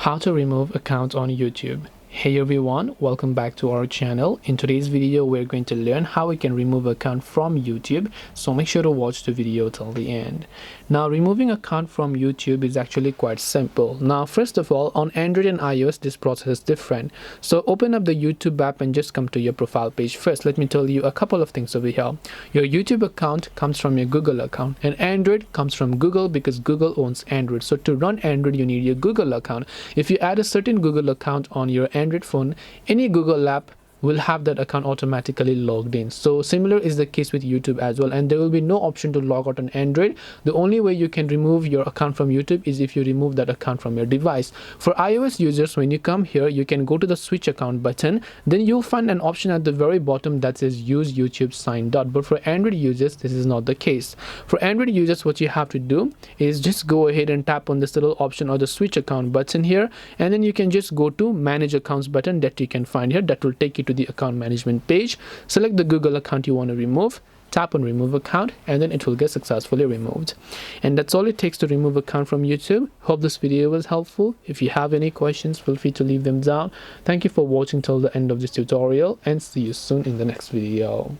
How to remove accounts on YouTube. Hey everyone, welcome back to our channel. In today's video we're going to learn how we can remove account from YouTube, so make sure to watch the video till the end. Now, removing account from YouTube is actually quite simple. Now, first of all, on Android and iOS this process is different. So open up the YouTube app and just come to your profile page. First, let me tell you a couple of things over here. Your YouTube account comes from your Google account, and Android comes from Google because Google owns Android. So to run Android you need your Google account. If you add a certain Google account on your Android phone, any Google app will have that account automatically logged in. So similar is the case with YouTube as well, and there will be no option to log out on Android. The only way you can remove your account from YouTube is if you remove that account from your device. For iOS users, when you come here, you can go to the switch account button, then you'll find an option at the very bottom that says use YouTube signed out. But for Android users this is not the case. For Android users, what you have to do is just go ahead and tap on this little option or the switch account button here, and then you can just go to manage accounts button that you can find here. That will take you to the account management page. Select the Google account you want to remove, tap on remove account, and then it will get successfully removed. And that's all it takes to remove account from YouTube. Hope this video was helpful. If you have any questions, feel free to leave them down. Thank you for watching till the end of this tutorial, and see you soon in the next video.